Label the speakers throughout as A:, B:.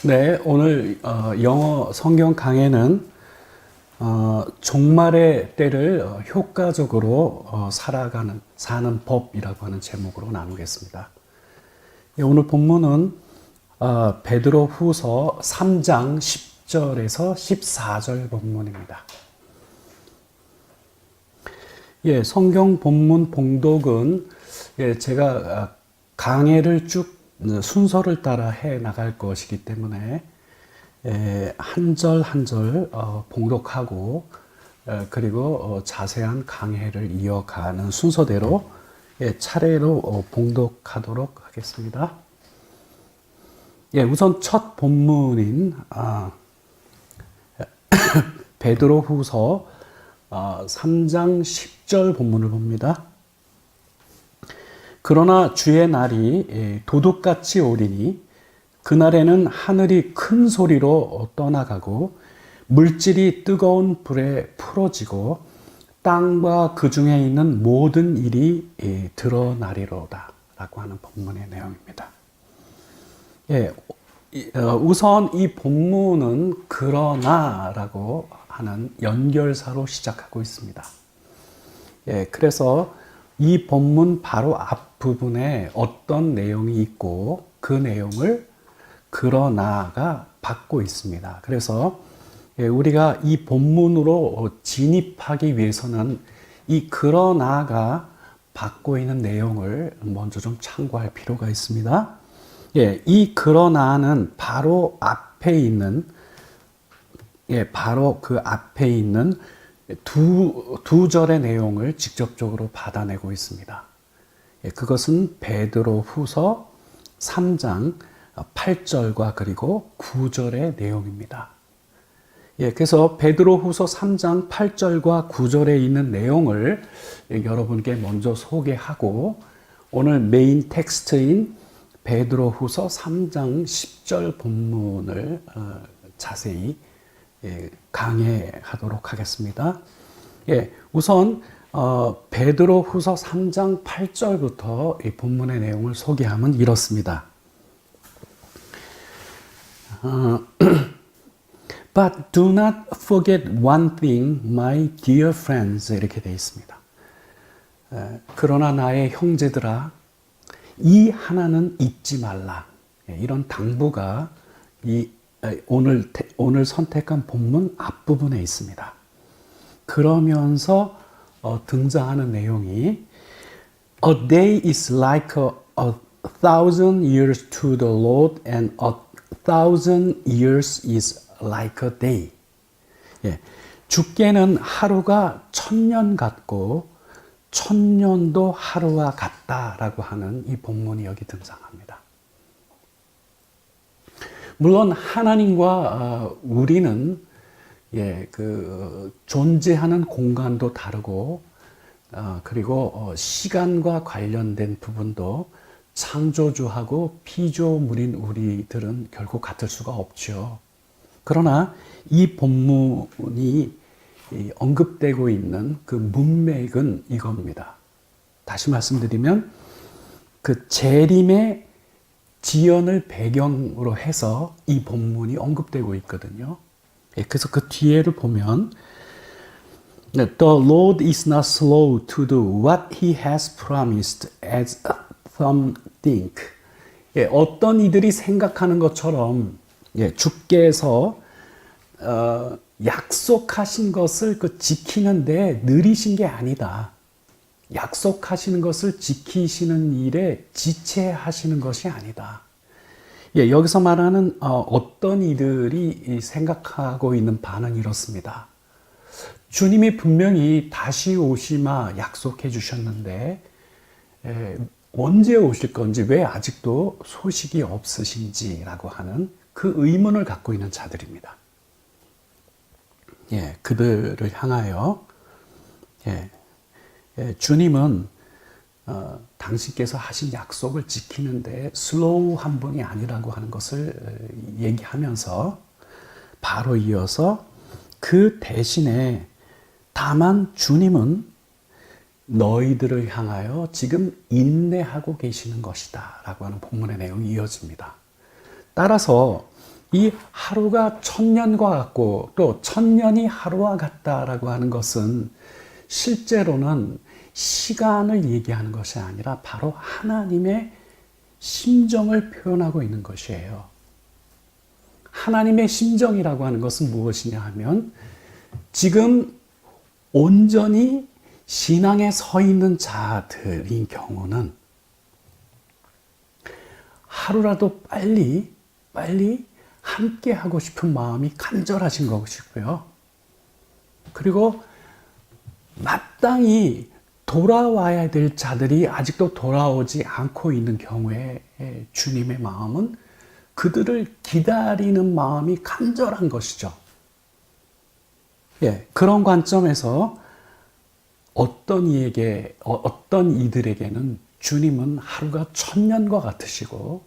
A: 네, 오늘 영어 성경 강해는 종말의 때를 효과적으로 사는 법이라고 하는 제목으로 나누겠습니다. 예, 오늘 본문은 베드로 후서 3장 10절에서 14절 본문입니다. 예, 성경 본문 봉독은 제가 강해를 쭉 순서를 따라 해 나갈 것이기 때문에 한 절 한 절 봉독하고 그리고 자세한 강해를 이어가는 순서대로 차례로 봉독하도록 하겠습니다. 우선 첫 본문인 베드로 후서 3장 10절 본문을 봅니다. 그러나 주의 날이 도둑같이 오리니 그날에는 하늘이 큰 소리로 떠나가고 물질이 뜨거운 불에 풀어지고 땅과 그 중에 있는 모든 일이 드러나리로다 라고 하는 본문의 내용입니다. 우선 이 본문은 그러나 라고 하는 연결사로 시작하고 있습니다. 그래서 이 본문 바로 앞부분에 어떤 내용이 있고 그 내용을 그러나가 받고 있습니다. 그래서 우리가 이 본문으로 진입하기 위해서는 이 그러나가 받고 있는 내용을 먼저 좀 참고할 필요가 있습니다. 이 그러나는 바로 앞에 있는 바로 그 앞에 있는 두 절의 내용을 직접적으로 받아내고 있습니다. 그것은 베드로 후서 3장 8절과 그리고 9절의 내용입니다. 그래서 베드로 후서 3장 8절과 9절에 있는 내용을 여러분께 먼저 소개하고 오늘 메인 텍스트인 베드로 후서 3장 10절 본문을 자세히 강해하도록 하겠습니다. 우선 베드로 후서 3장 8절부터 이 본문의 내용을 소개하면 이렇습니다. But do not forget one thing, my dear friends. 이렇게 되어 있습니다. 그러나 나의 형제들아, 이 하나는 잊지 말라. 이런 당부가 오늘 선택한 본문 앞부분에 있습니다. 그러면서 등장하는 내용이 A day is like a thousand years to the Lord and a thousand years is like a day. 주께는 하루가 1000년 같고 1000년도 하루와 같다라고 하는 이 본문이 여기 등장합니다. 물론 하나님과 우리는 존재하는 공간도 다르고 그리고 시간과 관련된 부분도 창조주하고 피조물인 우리들은 결국 같을 수가 없죠. 그러나 이 본문이 언급되고 있는 그 문맥은 이겁니다. 다시 말씀드리면 그 재림의 지연을 배경으로 해서 이 본문이 언급되고 있거든요. 그래서 그 뒤에를 보면 The Lord is not slow to do what he has promised as some think. 어떤 이들이 생각하는 것처럼 주께서 약속하신 것을 지키는데 느리신 게 아니다. 약속하시는 것을 지키시는 일에 지체하시는 것이 아니다. 여기서 말하는 어떤 이들이 생각하고 있는 바는 이렇습니다. 주님이 분명히 다시 오시마 약속해 주셨는데 언제 오실 건지 왜 아직도 소식이 없으신지라고 하는 그 의문을 갖고 있는 자들입니다. 그들을 향하여 주님은 당신께서 하신 약속을 지키는데 슬로우한 분이 아니라고 하는 것을 얘기하면서 바로 이어서 그 대신에 다만 주님은 너희들을 향하여 지금 인내하고 계시는 것이다 라고 하는 본문의 내용이 이어집니다. 따라서 이 하루가 천년과 같고 또 천년이 하루와 같다라고 하는 것은 실제로는 시간을 얘기하는 것이 아니라 바로 하나님의 심정을 표현하고 있는 것이에요. 하나님의 심정이라고 하는 것은 무엇이냐 하면 지금 온전히 신앙에 서 있는 자들인 경우는 하루라도 빨리 함께 하고 싶은 마음이 간절하신 것이고요. 그리고 마땅히 돌아와야 될 자들이 아직도 돌아오지 않고 있는 경우에 주님의 마음은 그들을 기다리는 마음이 간절한 것이죠. 예, 그런 관점에서 어떤 이들에게는 주님은 하루가 천년과 같으시고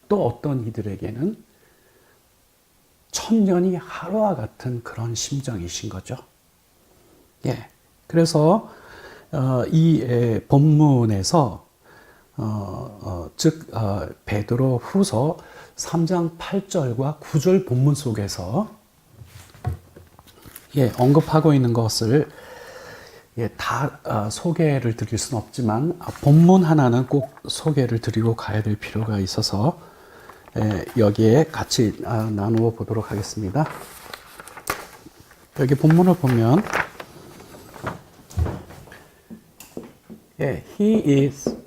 A: 또 어떤 이들에게는 천년이 하루와 같은 그런 심정이신 거죠. 예, 그래서 이 본문에서 즉 베드로 후서 3장 8절과 9절 본문 속에서 언급하고 있는 것을 다 소개를 드릴 수는 없지만 본문 하나는 꼭 소개를 드리고 가야 될 필요가 있어서 여기에 같이 나누어 보도록 하겠습니다. 여기 본문을 보면 He is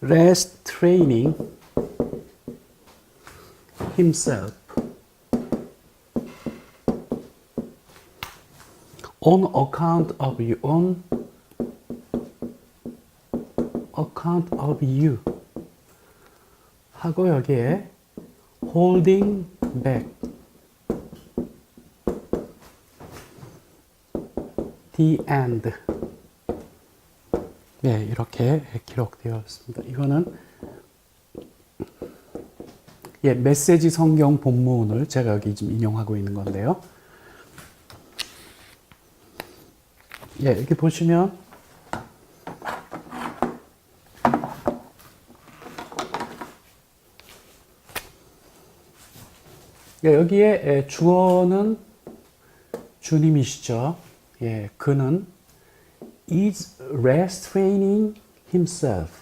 A: restraining himself on account of you 하고 여기에 holding back the end 이렇게 기록되어 있습니다. 이거는 메시지 성경 본문을 제가 여기 지금 인용하고 있는 건데요. 이렇게 보시면 여기에 주어는 주님이시죠. 그는 is restraining himself.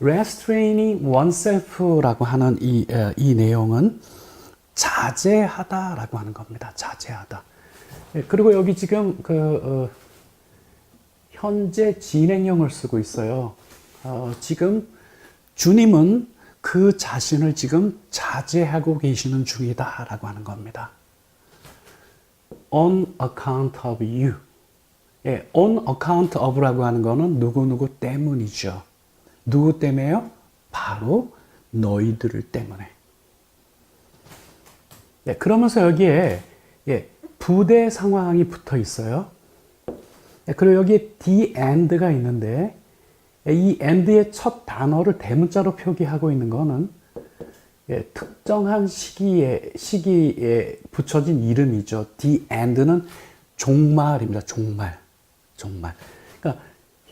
A: restraining oneself라고 하는 이 내용은 자제하다라고 하는 겁니다. 자제하다. 그리고 여기 지금 현재 진행형을 쓰고 있어요. 지금 주님은 그 자신을 지금 자제하고 계시는 중이다라고 하는 겁니다. On account of you. on account of라고 하는 거는 누구누구 때문이죠. 누구 때문에요? 바로 너희들 때문에. 그러면서 여기에 부대 상황이 붙어 있어요. 그리고 여기에 the and가 있는데 이 and의 첫 단어를 대문자로 표기하고 있는 거는 특정한 시기에 붙여진 이름이죠. the and는 종말입니다. 종말. 그러니까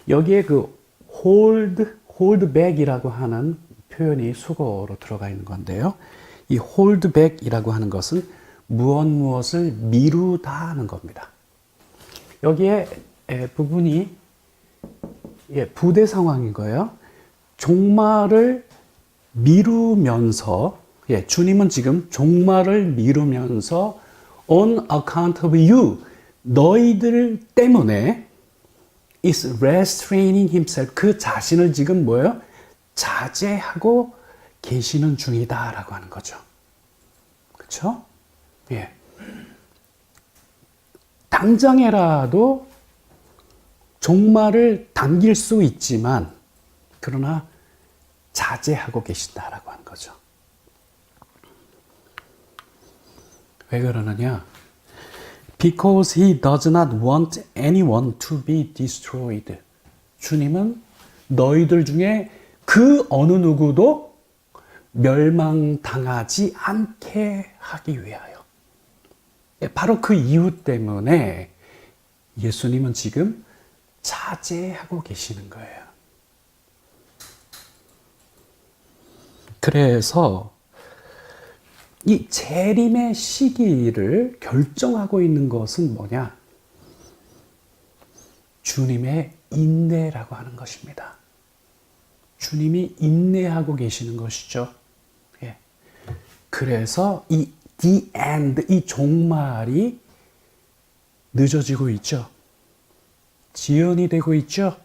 A: 여기에 그 hold back이라고 하는 표현이 수거로 들어가 있는 건데요. 이 hold back이라고 하는 것은 무엇을 미루다 하는 겁니다. 여기에 부분이 부대 상황인 거예요. 종말을 미루면서 주님은 지금 종말을 미루면서 on account of you 너희들 때문에 is restraining himself 그 자신을 지금 뭐예요? 자제하고 계시는 중이다라고 하는 거죠. 그렇죠? 당장에라도 종말을 당길 수 있지만 그러나 자제하고 계신다라고 하는 거죠. 왜 그러느냐? Because he does not want anyone to be destroyed. 주님은 너희들 중에 그 어느 누구도 멸망당하지 않게 하기 위하여. 바로 그 이유 때문에 예수님은 지금 자제하고 계시는 거예요. 그래서 이 재림의 시기를 결정하고 있는 것은 뭐냐? 주님의 인내라고 하는 것입니다. 주님이 인내하고 계시는 것이죠. 예. 그래서 이 the end, 이 종말이 늦어지고 있죠. 지연이 되고 있죠.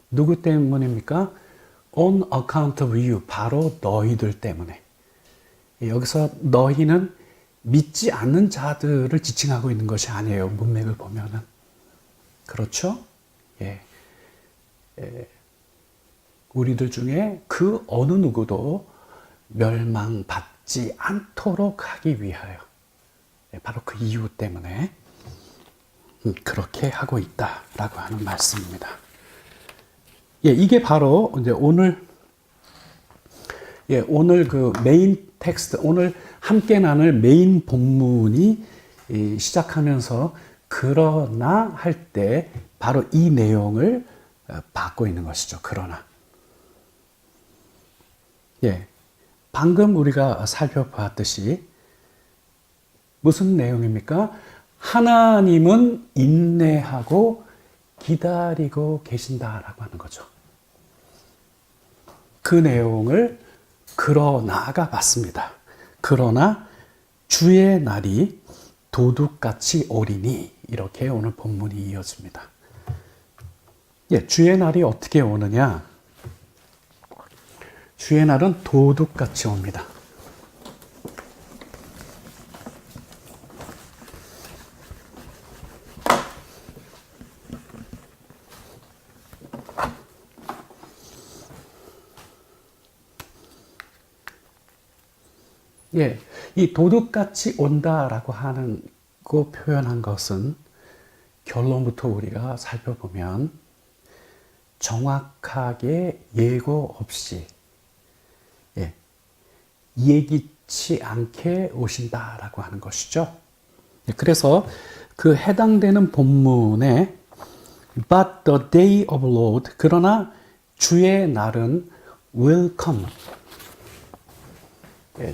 A: 누구 때문입니까? On account of you, 바로 너희들 때문에. 여기서 너희는 믿지 않는 자들을 지칭하고 있는 것이 아니에요. 문맥을 보면은. 그렇죠? 예. 우리들 중에 그 어느 누구도 멸망받지 않도록 하기 위하여. 바로 그 이유 때문에 그렇게 하고 있다라고 하는 말씀입니다. 예, 이게 바로 이제 오늘 그 메인 텍스트, 오늘 함께 나눌 메인 본문이 시작하면서 그러나 할 때 바로 이 내용을 받고 있는 것이죠. 그러나. 예. 방금 우리가 살펴봤듯이 무슨 내용입니까? 하나님은 인내하고 기다리고 계신다라고 하는 거죠. 그 내용을 그러나가 맞습니다. 그러나 주의 날이 도둑같이 오리니 이렇게 오늘 본문이 이어집니다. 예, 주의 날이 어떻게 오느냐? 주의 날은 도둑같이 옵니다. 예, 이 도둑같이 온다라고 하는 그 표현한 것은 결론부터 우리가 살펴보면 정확하게 예고 없이 예기치 않게 오신다라고 하는 것이죠. 그래서 그 해당되는 본문에 But the day of Lord, 그러나 주의 날은 will come.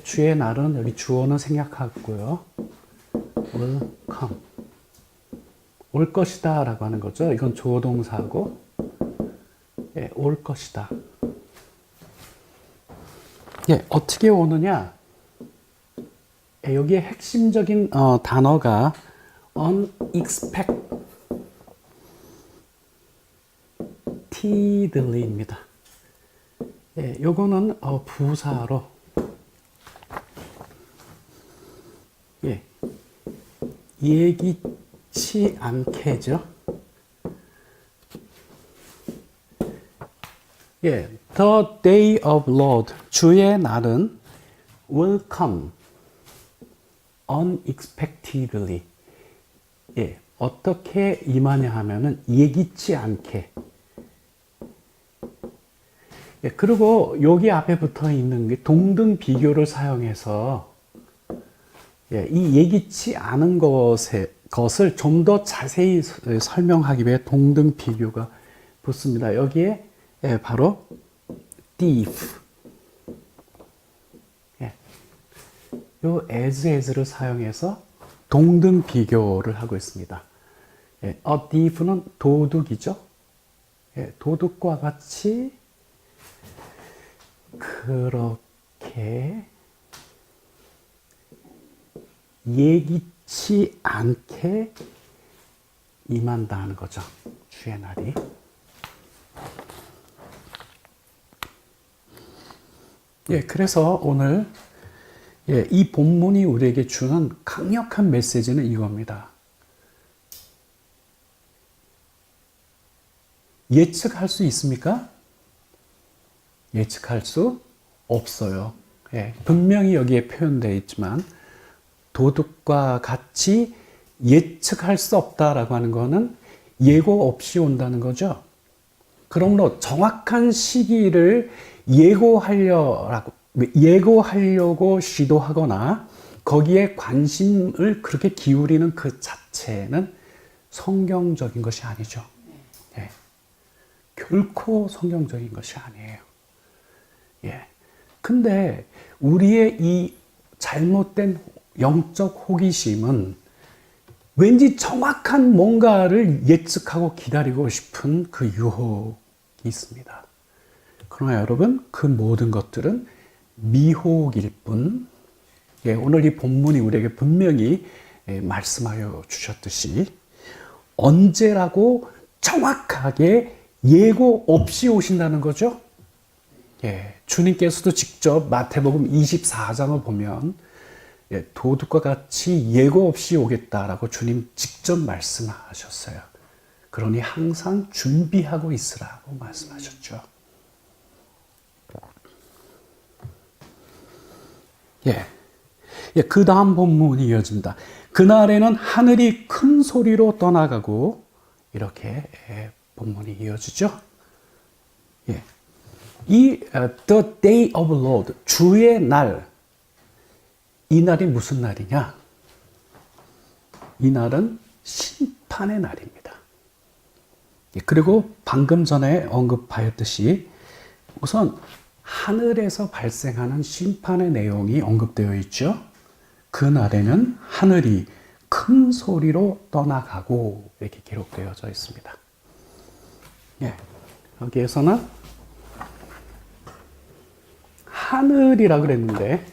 A: 주의 날은 여기 주어는 생략하고요. will come. 올 것이다 라고 하는 거죠. 이건 조동사고 올 것이다. 어떻게 오느냐? 여기에 핵심적인 단어가 unexpectedly입니다. 요거는 부사로 예기치 않게죠. The day of Lord, 주의 날은 will come unexpectedly. 어떻게 임하냐 하면은 예기치 않게. 그리고 여기 앞에 붙어 있는 게 동등 비교를 사용해서 이 예기치 않은 것을 좀 더 자세히 설명하기 위해 동등 비교가 붙습니다. 여기에 바로 thief. 요 as를 사용해서 동등 비교를 하고 있습니다. a thief는 도둑이죠. 도둑과 같이 그렇게 예기치 않게 임한다는 거죠. 주의 날이. 그래서 오늘 이 본문이 우리에게 주는 강력한 메시지는 이겁니다. 예측할 수 있습니까? 예측할 수 없어요. 분명히 여기에 표현되어 있지만 도둑과 같이 예측할 수 없다라고 하는 것은 예고 없이 온다는 거죠. 그러므로 정확한 시기를 예고하려고 시도하거나 거기에 관심을 그렇게 기울이는 그 자체는 성경적인 것이 아니죠. 결코 성경적인 것이 아니에요. 근데 우리의 이 잘못된 영적 호기심은 왠지 정확한 뭔가를 예측하고 기다리고 싶은 그 유혹이 있습니다. 그러나 여러분, 그 모든 것들은 미혹일 뿐, 오늘 이 본문이 우리에게 분명히 말씀하여 주셨듯이 언제라고 정확하게 예고 없이 오신다는 거죠. 주님께서도 직접 마태복음 24장을 보면 도둑과 같이 예고 없이 오겠다라고 주님 직접 말씀하셨어요. 그러니 항상 준비하고 있으라고 말씀하셨죠. 그 다음 본문이 이어집니다. 그날에는 하늘이 큰 소리로 떠나가고, 이렇게 본문이 이어지죠. 이 The Day of Lord, 주의 날, 이 날이 무슨 날이냐? 이 날은 심판의 날입니다. 그리고 방금 전에 언급하였듯이 우선 하늘에서 발생하는 심판의 내용이 언급되어 있죠. 그 날에는 하늘이 큰 소리로 떠나가고, 이렇게 기록되어져 있습니다. 여기에서는 하늘이라 그랬는데,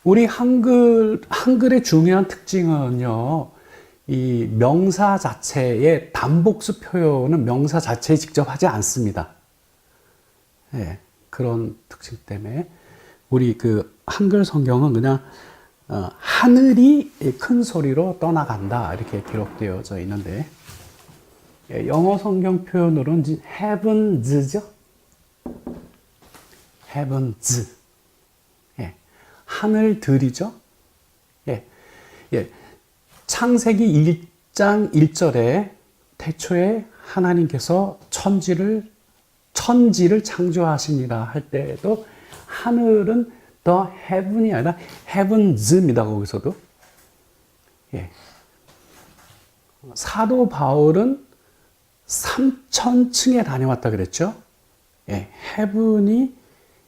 A: 우리 한글의 중요한 특징은요, 이 명사 자체의 단복수 표현은 명사 자체에 직접 하지 않습니다. 그런 특징 때문에 우리 그 한글 성경은 그냥 하늘이 큰 소리로 떠나간다, 이렇게 기록되어져 있는데, 영어 성경 표현으로는 heavens죠. heavens. 하늘들이죠. 창세기 1장 1절에 태초에 하나님께서 천지를 창조하시니라 할 때에도 하늘은 the heaven이 아니라 heavens입니다. 거기서도. 사도 바울은 3000층에 다녀왔다 그랬죠. heaven이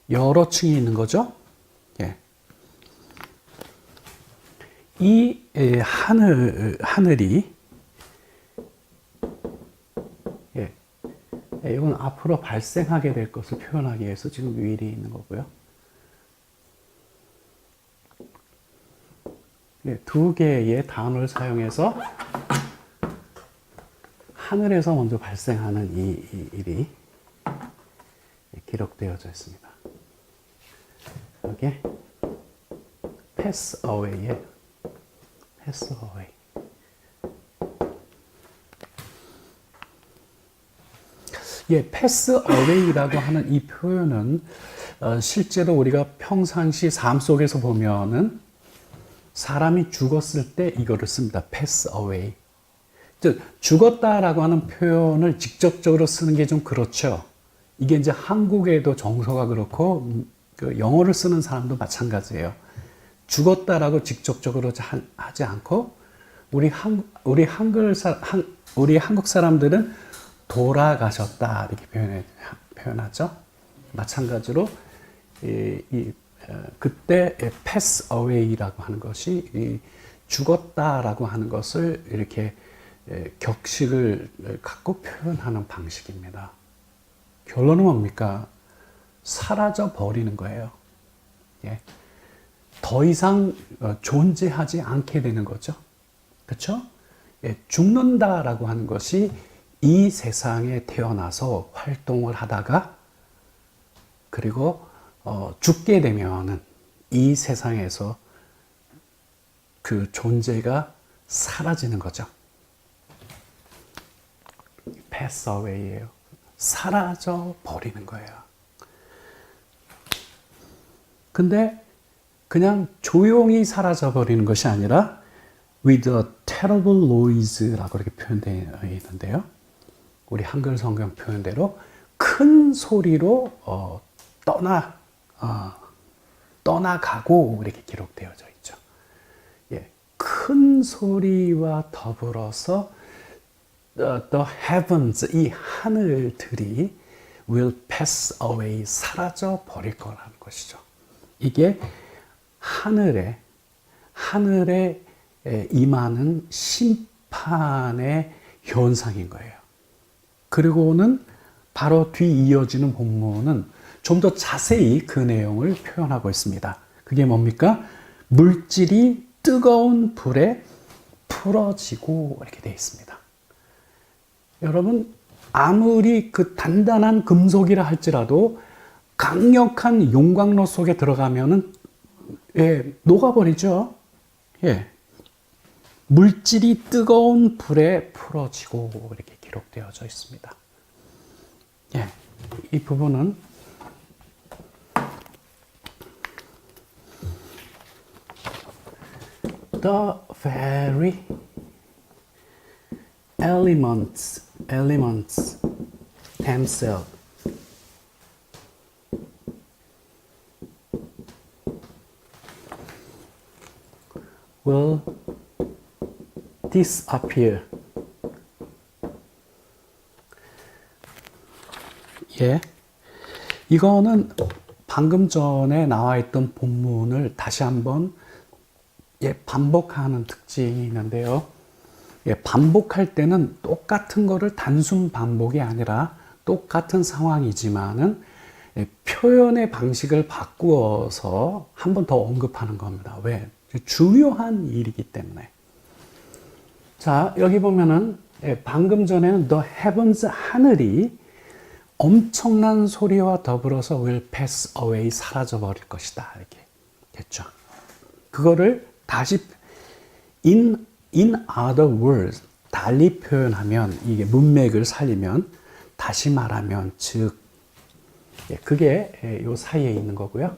A: 여러 층이 있는 거죠. 이 하늘이, 이건 앞으로 발생하게 될 것을 표현하기 위해서 지금 위에 있는 거고요. 두 개의 단어를 사용해서 하늘에서 먼저 발생하는 이 일이 기록되어져 있습니다. 여기에 pass away에 pass away. pass away라고 하는 이 표현은 실제로 우리가 평상시 삶 속에서 보면은 사람이 죽었을 때 이거를 씁니다. pass away. 즉 죽었다라고 하는 표현을 직접적으로 쓰는 게 좀 그렇죠. 이게 이제 한국에도 정서가 그렇고 그 영어를 쓰는 사람도 마찬가지예요. 죽었다라고 직접적으로 하지 않고 우리 한국 사람들은 돌아가셨다, 이렇게 표현하죠. 마찬가지로 그때 pass away라고 하는 것이 죽었다라고 하는 것을 이렇게 격식을 갖고 표현하는 방식입니다. 결론은 뭡니까? 사라져 버리는 거예요. 더 이상 존재하지 않게 되는 거죠. 그렇죠? 죽는다라고 하는 것이 이 세상에 태어나서 활동을 하다가 그리고 죽게 되면은 이 세상에서 그 존재가 사라지는 거죠. pass away예요. 사라져 버리는 거예요. 근데 그냥 조용히 사라져 버리는 것이 아니라 with a terrible noise라고 이렇게 표현되어 있는데요. 우리 한글 성경 표현대로 큰 소리로 떠나가고 이렇게 기록되어져 있죠. 큰 소리와 더불어서 the heavens, 이 하늘들이 will pass away, 사라져 버릴 거라는 것이죠. 이게 하늘에 임하는 심판의 현상인 거예요. 그리고는 바로 뒤 이어지는 본문은 좀 더 자세히 그 내용을 표현하고 있습니다. 그게 뭡니까? 물질이 뜨거운 불에 풀어지고 이렇게 되어 있습니다. 여러분, 아무리 그 단단한 금속이라 할지라도 강력한 용광로 속에 들어가면은 녹아버리죠. 예. 물질이 뜨거운 불에 풀어지고 이렇게 기록되어져 있습니다. 예. 이 부분은 the very elements themselves will disappear. 예. 이거는 방금 전에 나와 있던 본문을 다시 한번 반복하는 특징이 있는데요. 반복할 때는 똑같은 거를 단순 반복이 아니라 똑같은 상황이지만은 표현의 방식을 바꾸어서 한 번 더 언급하는 겁니다. 왜? 중요한 일이기 때문에. 자, 여기 보면은 방금 전에는 the heavens, 하늘이 엄청난 소리와 더불어서 will pass away, 사라져 버릴 것이다. 이렇게 됐죠. 그거를 다시 in other words, 달리 표현하면, 이게 문맥을 살리면, 다시 말하면, 즉, 그게 요 사이에 있는 거고요.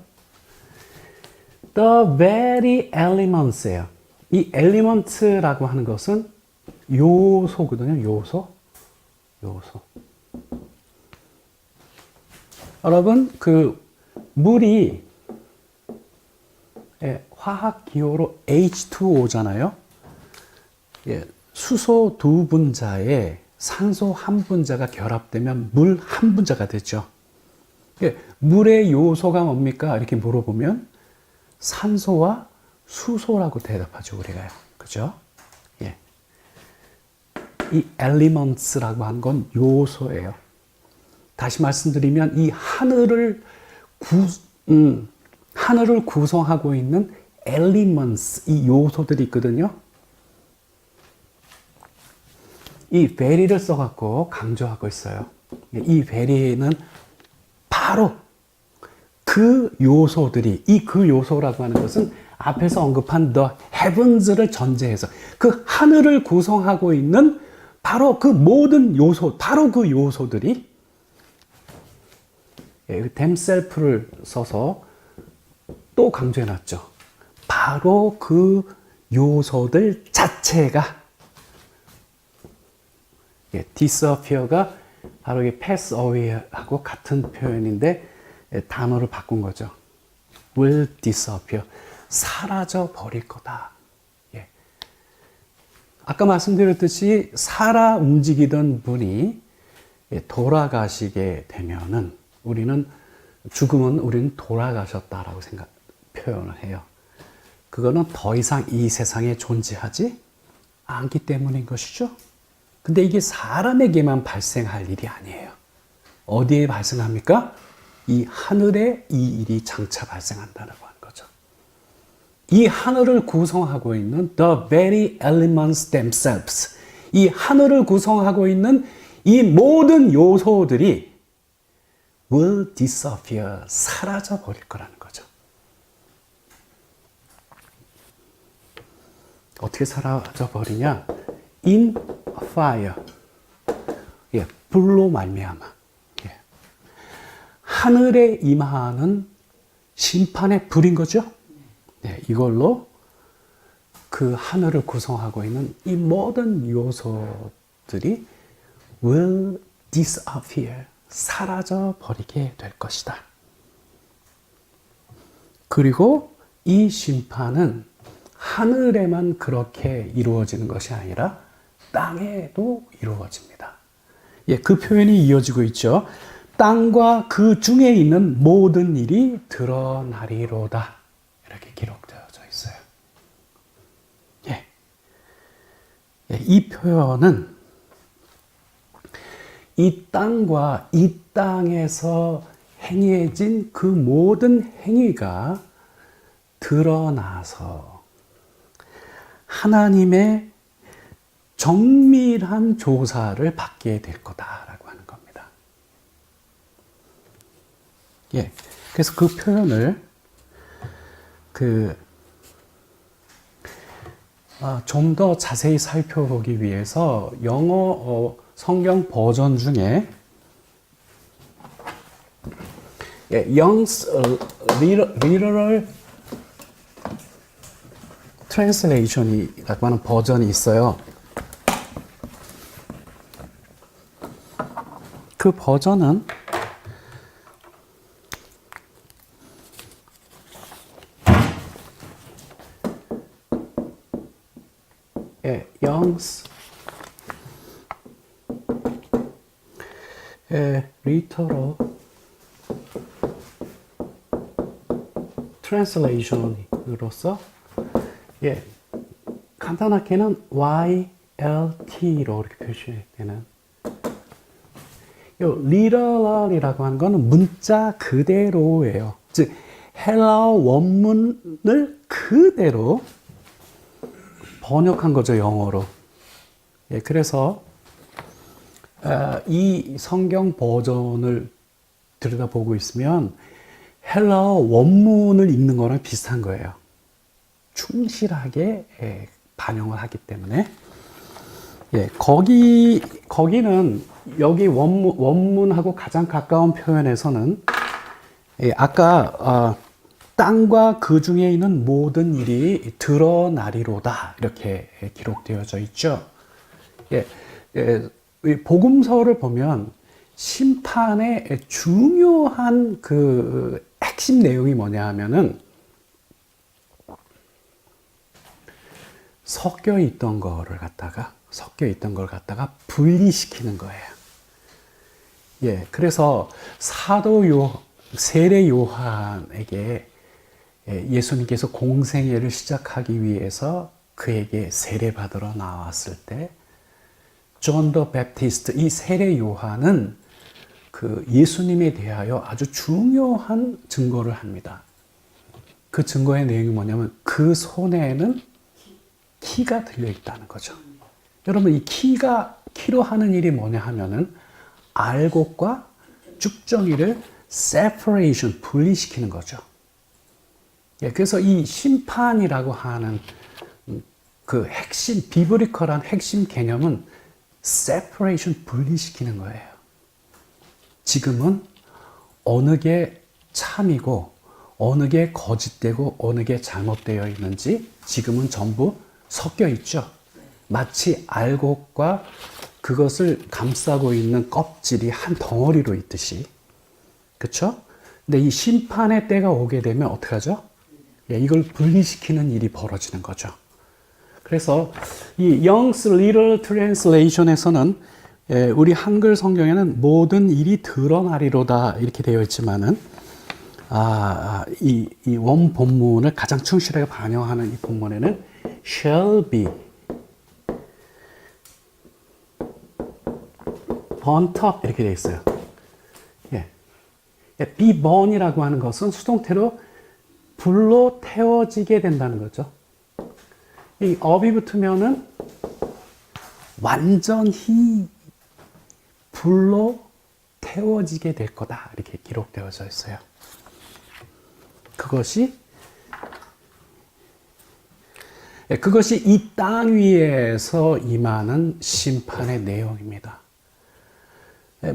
A: The very elements예요. 이 elements라고 하는 것은 요소거든요. 요소. 여러분, 그 물이 화학 기호로 H2O잖아요. 수소 두 분자에 산소 한 분자가 결합되면 물 한 분자가 되죠. 물의 요소가 뭡니까? 이렇게 물어보면 산소와 수소라고 대답하죠, 우리가요. 그죠? 예. 이 elements라고 하는 건 요소예요. 다시 말씀드리면 이 하늘을 구성하고 있는 elements, 이 요소들이 있거든요. 이 very를 써갖고 강조하고 있어요. 이 very는 바로 그 요소들이, 그 요소라고 하는 것은 앞에서 언급한 the heavens를 전제해서 그 하늘을 구성하고 있는 바로 그 모든 요소, 바로 그 요소들이 themself를 써서 또 강조해놨죠. 바로 그 요소들 자체가 disappear가 바로 이 pass away하고 같은 표현인데 단어를 바꾼 거죠. will disappear. 사라져 버릴 거다. 예. 아까 말씀드렸듯이 살아 움직이던 분이 돌아가시게 되면은 우리는 돌아가셨다라고 표현을 해요. 그거는 더 이상 이 세상에 존재하지 않기 때문인 것이죠. 근데 이게 사람에게만 발생할 일이 아니에요. 어디에 발생합니까? 이 하늘에 이 일이 장차 발생한다라고 하는 거죠. 이 하늘을 구성하고 있는 the very elements themselves, 이 하늘을 구성하고 있는 이 모든 요소들이 will disappear, 사라져 버릴 거라는 거죠. 어떻게 사라져 버리냐? in fire, 불로 말미암아. 하늘에 임하는 심판의 불인 거죠. 이걸로 그 하늘을 구성하고 있는 이 모든 요소들이 will disappear, 사라져 버리게 될 것이다. 그리고 이 심판은 하늘에만 그렇게 이루어지는 것이 아니라 땅에도 이루어집니다. 예, 그 표현이 이어지고 있죠. 땅과 그 중에 있는 모든 일이 드러나리로다. 이렇게 기록되어져 있어요. 예. 예, 이 표현은 이 땅과 이 땅에서 행해진 그 모든 행위가 드러나서 하나님의 정밀한 조사를 받게 될 거다라고 하는 겁니다. 예. 그래서 그 표현을 좀 더 자세히 살펴보기 위해서 영어 성경 버전 중에 Young's Literal Translation이라고 하는 버전이 있어요. 그 버전은 Young's Literal Translation으로서 간단하게는 YLT로 이렇게 표시되는 요 literal이라고 하는 거는 문자 그대로예요. 즉 헬라어 원문을 그대로 번역한 거죠, 영어로. 예, 그래서 이 성경 버전을 들여다보고 있으면 헬라어 원문을 읽는 거랑 비슷한 거예요. 충실하게 반영을 하기 때문에. 예, 거기는 여기 원문하고 가장 가까운 표현에서는 아까 땅과 그 중에 있는 모든 일이 드러나리로다 이렇게 기록되어져 있죠. 복음서를 보면 심판의 중요한 그 핵심 내용이 뭐냐 하면은 섞여 있던 걸 갖다가 분리시키는 거예요. 예, 그래서 세례 요한에게 예수님께서 공생애를 시작하기 위해서 그에게 세례받으러 나왔을 때 존 더 베프티스트, 이 세례 요한은 그 예수님에 대하여 아주 중요한 증거를 합니다. 그 증거의 내용이 뭐냐면 그 손에는 키가 들려 있다는 거죠. 여러분, 이 키로 하는 일이 뭐냐 하면은 알곡과 쭉정이를 separation, 분리시키는 거죠. 예, 그래서 이 심판이라고 하는 그 핵심, 비브리컬한 핵심 개념은 separation, 분리시키는 거예요. 지금은 어느 게 참이고 어느 게 거짓되고 어느 게 잘못되어 있는지 지금은 전부 섞여 있죠. 마치 알곡과 그것을 감싸고 있는 껍질이 한 덩어리로 있듯이. 그렇죠? 근데 이 심판의 때가 오게 되면 어떻게 하죠? 예, 이걸 분리시키는 일이 벌어지는 거죠. 그래서 이 Young's Literal Translation에서는 우리 한글 성경에는 모든 일이 드러나리로다 이렇게 되어 있지만은 이 원 본문을 가장 충실하게 반영하는 이 본문에는 shall be burnt up 이렇게 되어 있어요. 예. be burn이라고 하는 것은 수동태로 불로 태워지게 된다는 거죠. 이 up이 붙으면은 완전히 불로 태워지게 될 거다 이렇게 기록되어져 있어요. 그것이 이 땅 위에서 임하는 심판의 내용입니다.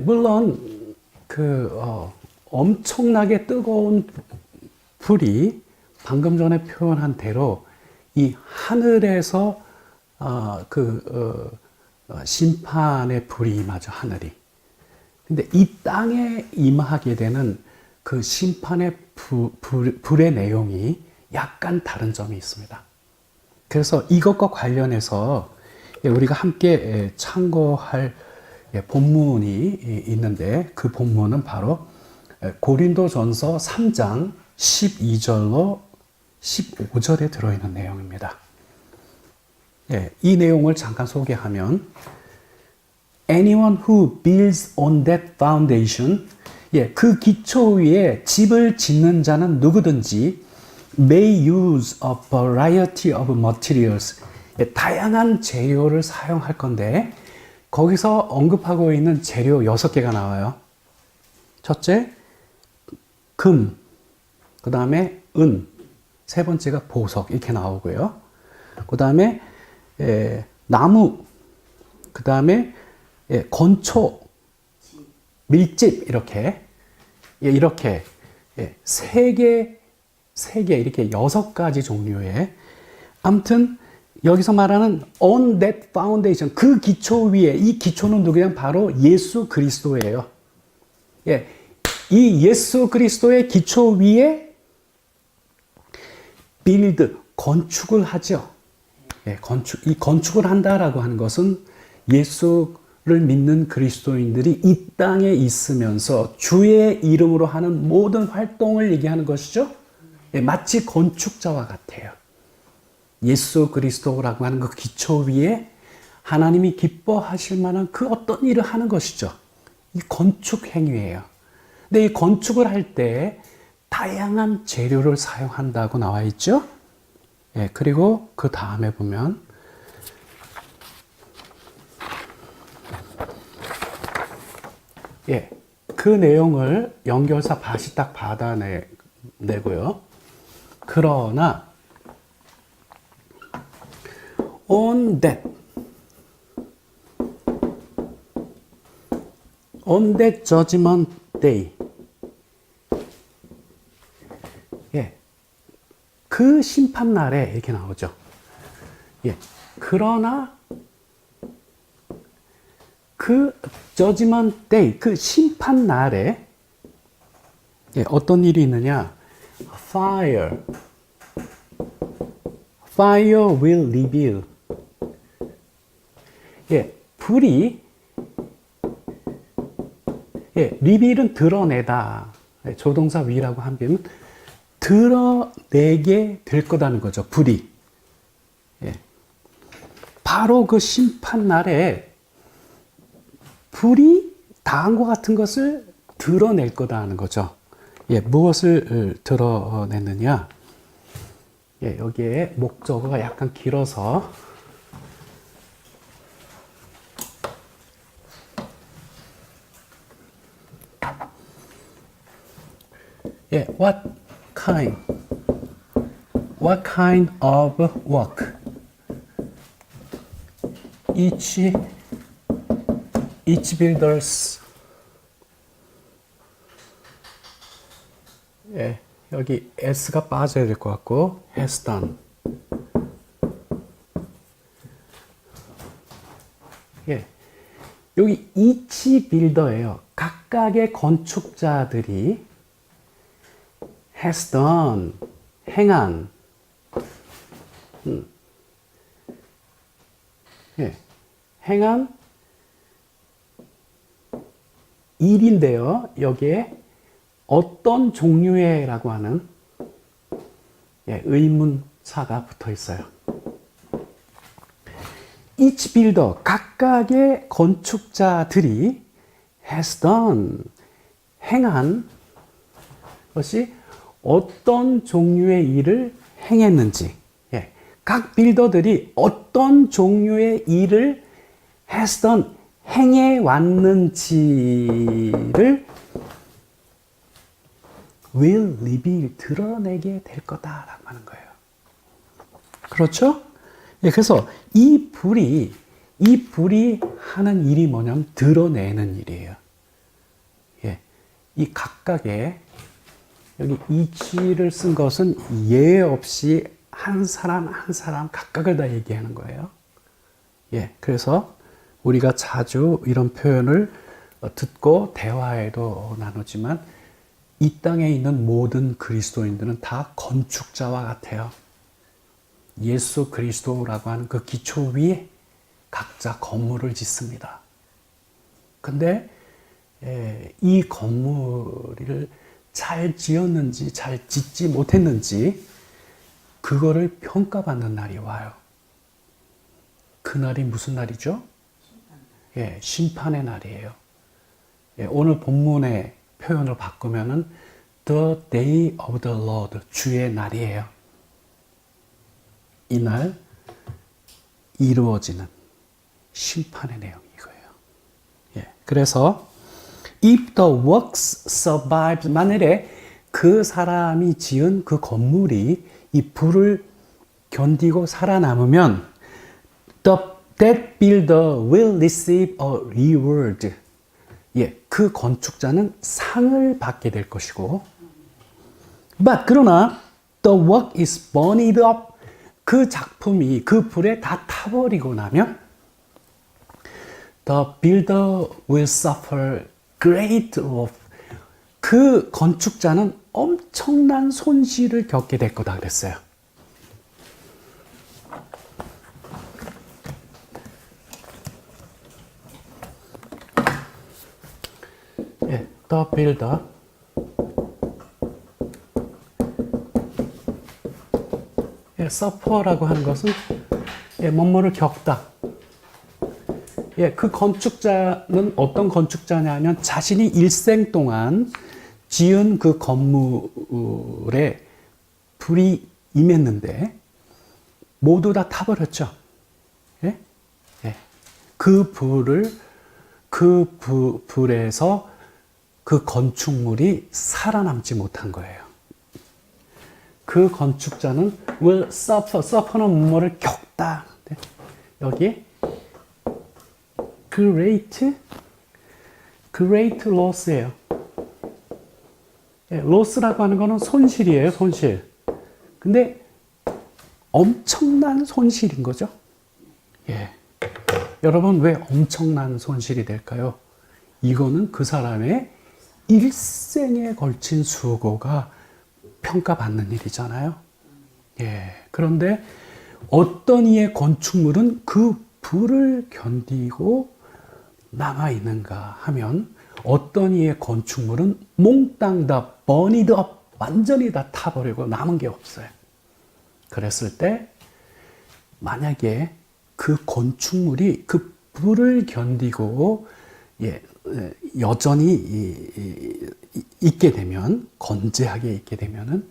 A: 물론 엄청나게 뜨거운 불이 방금 전에 표현한 대로 이 하늘에서 심판의 불이 임하죠, 하늘이. 근데 이 땅에 임하게 되는 그 심판의 불의 내용이 약간 다른 점이 있습니다. 그래서 이것과 관련해서 우리가 함께 참고할 본문이 있는데 그 본문은 바로 고린도전서 3장 12절로 15절에 들어있는 내용입니다. 이 내용을 잠깐 소개하면 Anyone who builds on that foundation, 그 기초 위에 집을 짓는 자는 누구든지 may use a variety of materials, 다양한 재료를 사용할 건데 거기서 언급하고 있는 재료 6개가 나와요. 첫째, 금, 그 다음에 은, 세 번째가 보석 이렇게 나오고요. 그 다음에 나무, 그 다음에 건초, 밀집 이렇게 세 개 이렇게 6가지 종류의 아무튼 여기서 말하는 on that foundation 그 기초 위에 이 기초는 누구냐 바로 예수 그리스도예요. 이 예수 그리스도의 기초 위에 build 건축을 하죠. 이 건축을 한다라고 하는 것은 예수를 믿는 그리스도인들이 이 땅에 있으면서 주의 이름으로 하는 모든 활동을 얘기하는 것이죠. 마치 건축자와 같아요. 예수 그리스도라고 하는 그 기초 위에 하나님이 기뻐하실 만한 그 어떤 일을 하는 것이죠. 이 건축 행위예요. 근데 이 건축을 할 때 다양한 재료를 사용한다고 나와 있죠. 그리고 그 다음에 보면 그 내용을 연결사 밭이 딱 받아내고요. 그러나 on that judgment day, 그 심판 날에 이렇게 나오죠. 그러나 그 judgment day, 그 심판 날에 어떤 일이 있느냐? Fire will reveal. 불이 reveal은 드러내다. 조동사 위라고 하면 드러내게 될 거라는 거죠. 불이. 바로 그 심판 날에 불이 당한 것 같은 것을 드러낼 거다는 거죠. 무엇을 드러내느냐? 여기에 목적어가 약간 길어서 what kind of work each builders 여기 s가 빠져야 될 것 같고 has done. 여기 each builder예요. 각각의 건축자들이 has done, 행한 행한 일인데요. 여기에 어떤 종류의 라고 하는 의문사가 붙어 있어요. each builder, 각각의 건축자들이 has done, 행한 것이 어떤 종류의 일을 행했는지, 각 빌더들이 어떤 종류의 일을 has done, 행해왔는지를 will reveal, 드러내게 될 거다라고 하는 거예요. 그렇죠? 그래서 이 불이 하는 일이 뭐냐면 드러내는 일이에요. 이 각각의 여기 each를 쓴 것은 예외 없이 한 사람 한 사람 각각을 다 얘기하는 거예요. 그래서 우리가 자주 이런 표현을 듣고 대화에도 나누지만 이 땅에 있는 모든 그리스도인들은 다 건축자와 같아요. 예수 그리스도라고 하는 그 기초 위에 각자 건물을 짓습니다. 근데 이 건물을 잘 지었는지 잘 짓지 못했는지 그거를 평가받는 날이 와요. 그날이 무슨 날이죠? 심판의 날이에요. 오늘 본문의 표현을 바꾸면은 The day of the Lord, 주의 날이에요. 이날 이루어지는 심판의 내용이 이거예요. 그래서 if the works survive, 만일에 그 사람이 지은 그 건물이 이 불을 견디고 살아남으면 that builder will receive a reward. 그 건축자는 상을 받게 될 것이고, but 그러나 the work is burned up. 그 작품이 그 불에 다 타버리고 나면 the builder will suffer great loss. 그 건축자는 엄청난 손실을 겪게 될 거다 그랬어요. The builder suffer라고 하는 것은 뭐뭐를 겪다. 그 건축자는 어떤 건축자냐면 자신이 일생 동안 지은 그 건물에 불이 임했는데 모두 다 타버렸죠. 그 불에서 그 건축물이 살아남지 못한 거예요. 그 건축자는 will suffer, suffer는 뭐를 겪다. 여기 great loss예요. loss라고 하는 거는 손실이에요, 손실. 근데 엄청난 손실인 거죠. 여러분, 왜 엄청난 손실이 될까요? 이거는 그 사람의 일생에 걸친 수고가 평가받는 일이잖아요. 그런데 어떤 이의 건축물은 그 불을 견디고 남아있는가 하면 어떤 이의 건축물은 몽땅 다 burned up, 완전히 다 타버리고 남은 게 없어요. 그랬을 때 만약에 그 건축물이 그 불을 견디고 여전히 있게 되면, 건재하게 있게 되면은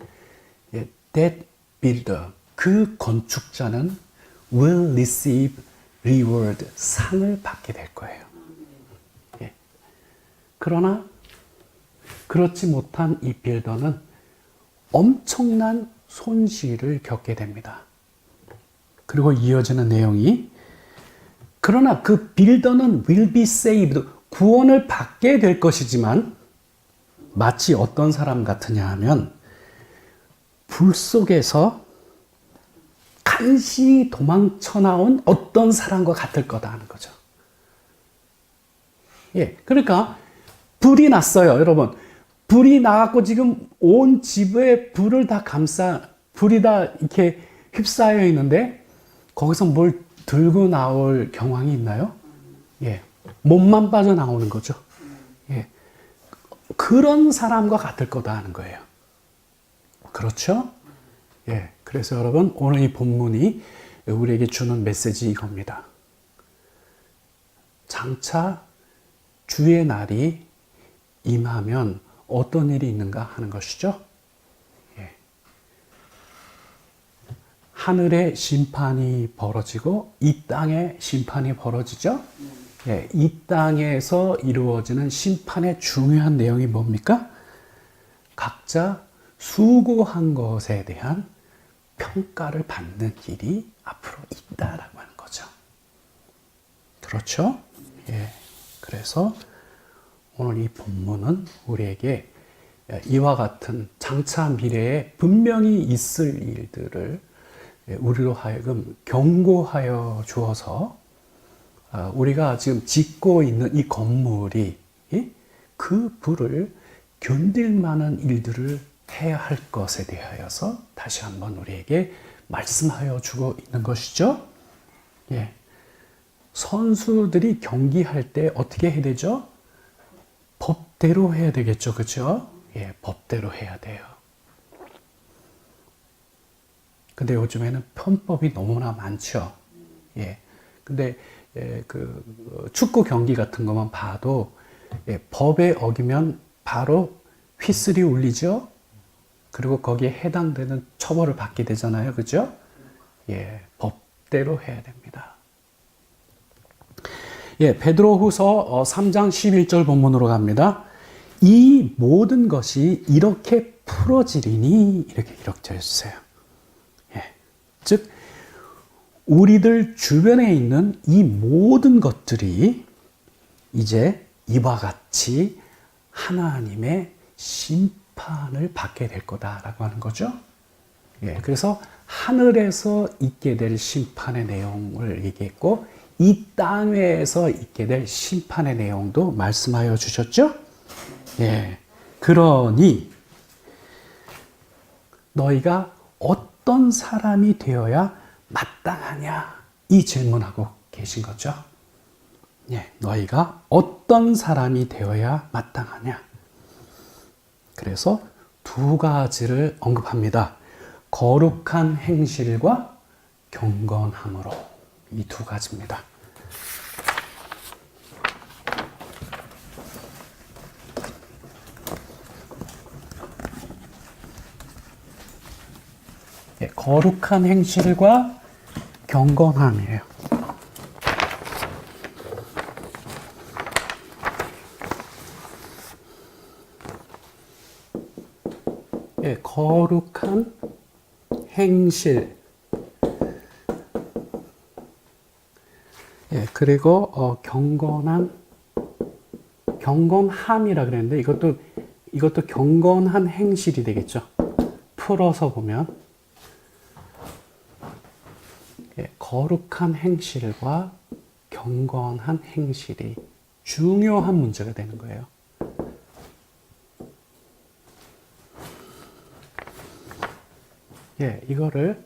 A: that builder, 그 건축자는 will receive reward, 상을 받게 될 거예요. 그러나 그렇지 못한 이 빌더는 엄청난 손실을 겪게 됩니다. 그리고 이어지는 내용이, 그러나 그 빌더는 will be saved, 구원을 받게 될 것이지만 마치 어떤 사람 같으냐 하면 불 속에서 간신히 도망쳐 나온 어떤 사람과 같을 거다 하는 거죠. 그러니까 불이 났어요, 여러분. 불이 나갖고 지금 온 집에 불을 다 불이 다 이렇게 휩싸여 있는데 거기서 뭘 들고 나올 경황이 있나요? 몸만 빠져나오는 거죠. 그런 사람과 같을 거다 하는 거예요. 그렇죠? 그래서 여러분, 오늘 이 본문이 우리에게 주는 메시지 이겁니다. 장차 주의 날이 임하면 어떤 일이 있는가 하는 것이죠. 하늘의 심판이 벌어지고 이 땅의 심판이 벌어지죠. 이 땅에서 이루어지는 심판의 중요한 내용이 뭡니까? 각자 수고한 것에 대한 평가를 받는 일이 앞으로 있다라고 하는 거죠. 그렇죠? 그래서 오늘 이 본문은 우리에게 이와 같은 장차 미래에 분명히 있을 일들을 우리로 하여금 경고하여 주어서 우리가 지금 짓고 있는 이 건물이 그 불을 견딜 만한 일들을 해야 할 것에 대하여서 다시 한번 우리에게 말씀하여 주고 있는 것이죠. 선수들이 경기할 때 어떻게 해야 되죠? 법대로 해야 되겠죠. 그죠? 예, 법대로 해야 돼요. 근데 요즘에는 편법이 너무나 많죠. 예. 근데 그 축구 경기 같은 것만 봐도 법에 어기면 바로 휘슬이 울리죠. 그리고 거기에 해당되는 처벌을 받게 되잖아요. 그죠? 예, 법대로 해야 됩니다. 예, 베드로후서 3장 11절 본문으로 갑니다. 이 모든 것이 이렇게 풀어지리니 이렇게 기록되어 있어요. 예, 즉 우리들 주변에 있는 이 모든 것들이 이제 이와 같이 하나님의 심판을 받게 될 거다라고 하는 거죠. 예, 그래서 하늘에서 있게 될 심판의 내용을 얘기했고 이 땅에서 있게 될 심판의 내용도 말씀하여 주셨죠. 예, 그러니 너희가 어떤 사람이 되어야 마땅하냐 이 질문하고 계신 거죠. 예, 너희가 어떤 사람이 되어야 마땅하냐. 그래서 두 가지를 언급합니다. 거룩한 행실과 경건함으로 이 두 가지입니다. 예, 거룩한 행실과 경건함이에요. 예, 거룩한 행실. 예, 그리고 경건함이라 그랬는데 이것도 경건한 행실이 되겠죠. 풀어서 보면 예, 거룩한 행실과 경건한 행실이 중요한 문제가 되는 거예요. 예, 이거를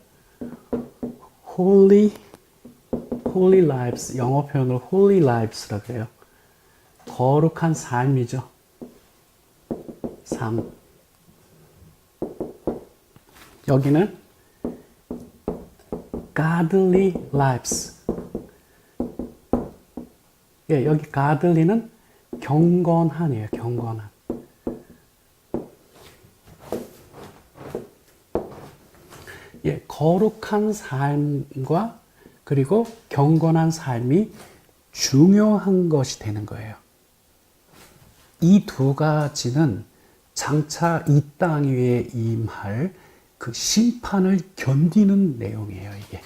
A: holy lives, 영어 표현으로 holy lives라고 해요. 거룩한 삶이죠. 삶. 여기는 godly lives. 예, 여기 godly는 경건한이에요. 경건한. 예, 거룩한 삶과 그리고 경건한 삶이 중요한 것이 되는 거예요. 이 두 가지는 장차 이 땅 위에 임할 그 심판을 견디는 내용이에요, 이게.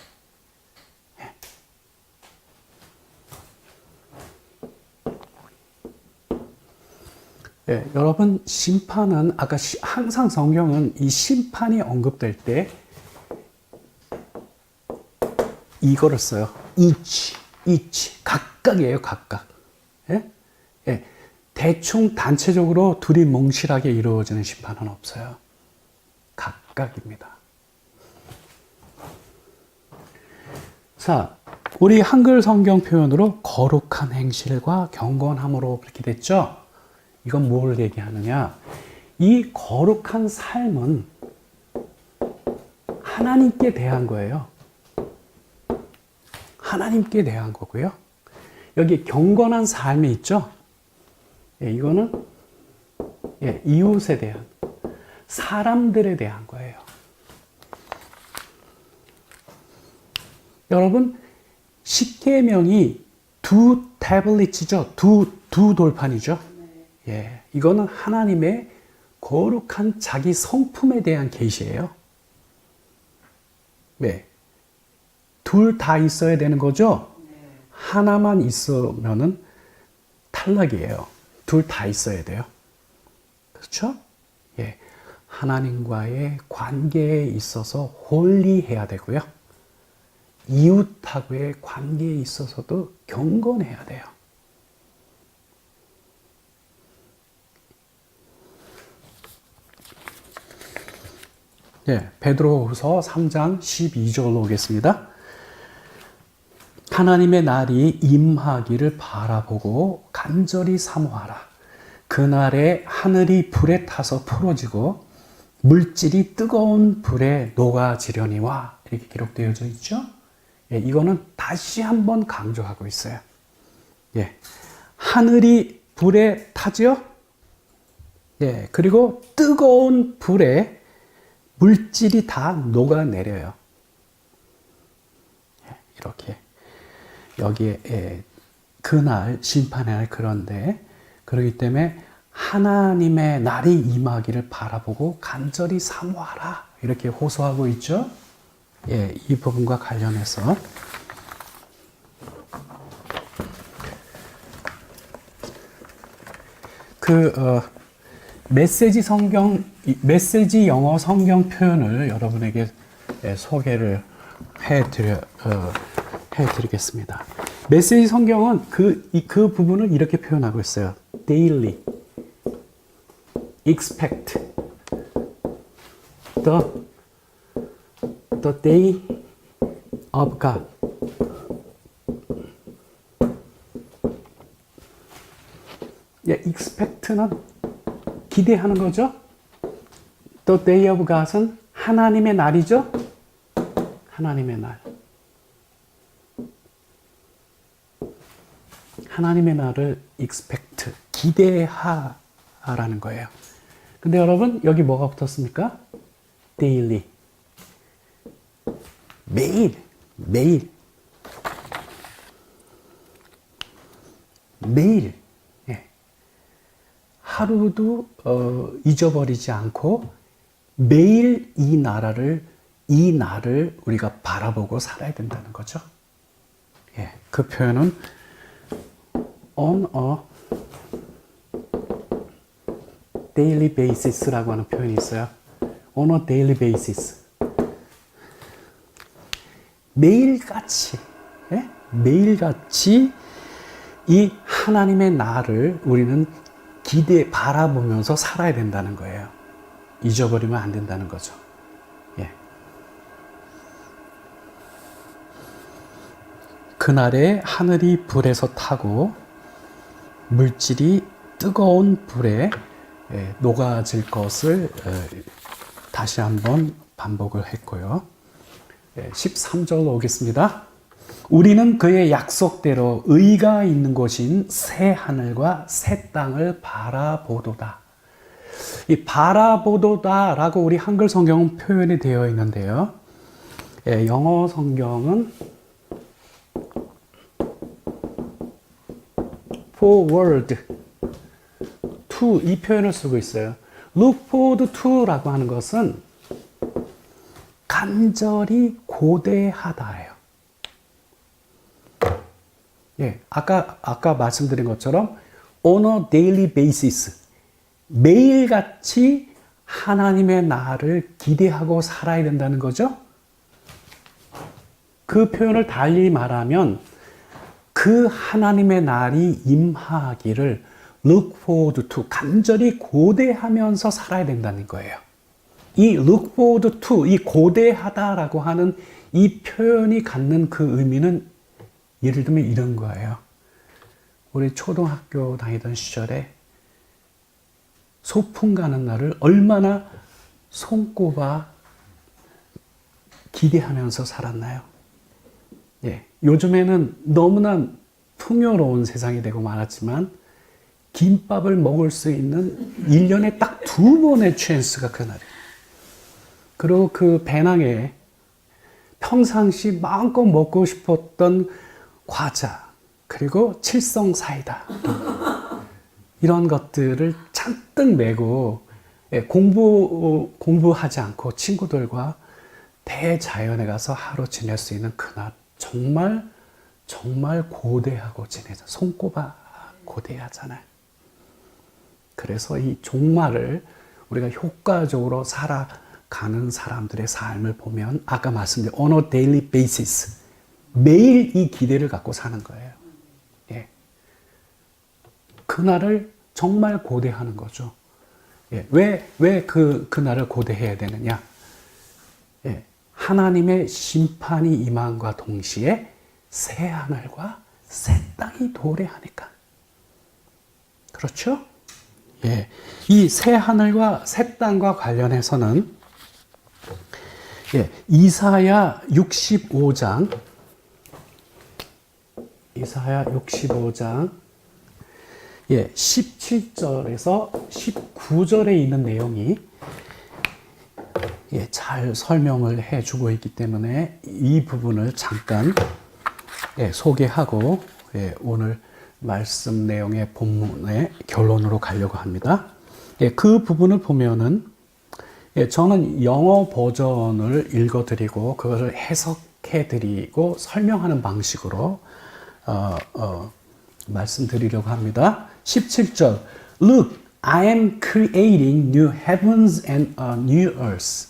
A: 예, 여러분, 심판은 아까 항상 성경은 이 심판이 언급될 때 이거를 써요. each. 각각이에요, 각각. 예? 예. 대충 단체적으로 둘이 몽실하게 이루어지는 심판은 없어요. 각각입니다. 자, 우리 한글 성경 표현으로 거룩한 행실과 경건함으로 그렇게 됐죠? 이건 뭘 얘기하느냐? 이 거룩한 삶은 하나님께 대한 거예요. 하나님께 대한 거고요. 여기 경건한 삶이 있죠? 예, 이거는 예, 이웃에 대한, 사람들에 대한 거예요. 여러분, 십계명이 두 태블릿이죠? 두 돌판이죠? 예, 이거는 하나님의 거룩한 자기 성품에 대한 계시예요. 네. 둘 다 있어야 되는 거죠? 하나만 있으면은 탈락이에요. 둘 다 있어야 돼요. 그렇죠? 예. 하나님과의 관계에 있어서 홀리해야 되고요. 이웃하고의 관계에 있어서도 경건해야 돼요. 예, 베드로후서 3장 12절로 오겠습니다. 하나님의 날이 임하기를 바라보고 간절히 사모하라. 그날에 하늘이 불에 타서 풀어지고 물질이 뜨거운 불에 녹아지려니와 이렇게 기록되어져 있죠. 예, 이거는 다시 한번 강조하고 있어요. 예, 하늘이 불에 타죠. 예, 그리고 뜨거운 불에 물질이 다 녹아내려요. 예, 이렇게 여기에 그날 심판의 날 그런데 그렇기 때문에 하나님의 날이 임하기를 바라보고 간절히 사모하라 이렇게 호소하고 있죠. 예, 이 부분과 관련해서 메시지 영어 성경 표현을 여러분에게 소개를 해드리겠습니다. 메시지 성경은 그 부분을 이렇게 표현하고 있어요. Daily expect the day of God. 예, expect는 기대하는 거죠. The day of God은 하나님의 날이죠. 하나님의 날. 하나님의 날을 expect, 기대하라는 거예요. 근데 여러분, 여기 뭐가 붙었습니까? daily. 매일. 예. 하루도 잊어버리지 않고 매일 이 날을 우리가 바라보고 살아야 된다는 거죠. 예. 그 표현은 on a daily basis라고 하는 표현이 있어요. on a daily basis. 매일같이, 예? 매일같이 이 하나님의 날을 우리는 바라보면서 살아야 된다는 거예요. 잊어버리면 안 된다는 거죠. 예. 그날에 하늘이 불에서 타고 물질이 뜨거운 불에 녹아질 것을 다시 한번 반복을 했고요. 13절 오겠습니다. 우리는 그의 약속대로 의가 있는 곳인 새 하늘과 새 땅을 바라보도다. 이 바라보도다라고 우리 한글 성경은 표현이 되어 있는데요. 영어 성경은 forward to 이 표현을 쓰고 있어요. look forward to라고 하는 것은 간절히 고대하다예요. 예, 아까 말씀드린 것처럼 on a daily basis 매일같이 하나님의 날을 기대하고 살아야 된다는 거죠. 그 표현을 달리 말하면 그 하나님의 날이 임하기를 look forward to 간절히 고대하면서 살아야 된다는 거예요. 이 look forward to 이 고대하다라고 하는 이 표현이 갖는 그 의미는 예를 들면 이런 거예요. 우리 초등학교 다니던 시절에 소풍 가는 날을 얼마나 손꼽아 기대하면서 살았나요? 예, 요즘에는 너무나 풍요로운 세상이 되고 말았지만 김밥을 먹을 수 있는 1년에 딱 2번의 찬스가 그날이에요. 그리고 그 배낭에 평상시 마음껏 먹고 싶었던 과자, 그리고 칠성 사이다 이런 것들을 잔뜩 메고 공부하지 않고 친구들과 대자연에 가서 하루 지낼 수 있는 그날 정말 고대하고 지내자. 손꼽아 고대하잖아요. 그래서 이 종말을 우리가 효과적으로 살아가는 사람들의 삶을 보면 아까 말씀드린 on a daily basis 매일 이 기대를 갖고 사는 거예요. 예. 그날을 정말 고대하는 거죠. 예. 왜 그날을 고대해야 되느냐? 예. 하나님의 심판이 임함과 동시에 새 하늘과 새 땅이 도래하니까. 그렇죠? 예. 이 새 하늘과 새 땅과 관련해서는 예, 이사야 65장 예, 17절에서 19절에 있는 내용이 예, 잘 설명을 해주고 있기 때문에 이 부분을 잠깐 예, 소개하고 예, 오늘 말씀 내용의 본문의 결론으로 가려고 합니다. 예, 그 부분을 보면은 예, 저는 영어 버전을 읽어드리고 그것을 해석해드리고 설명하는 방식으로 말씀드리려고 합니다. 17절 Look, I am creating new heavens and a new earth.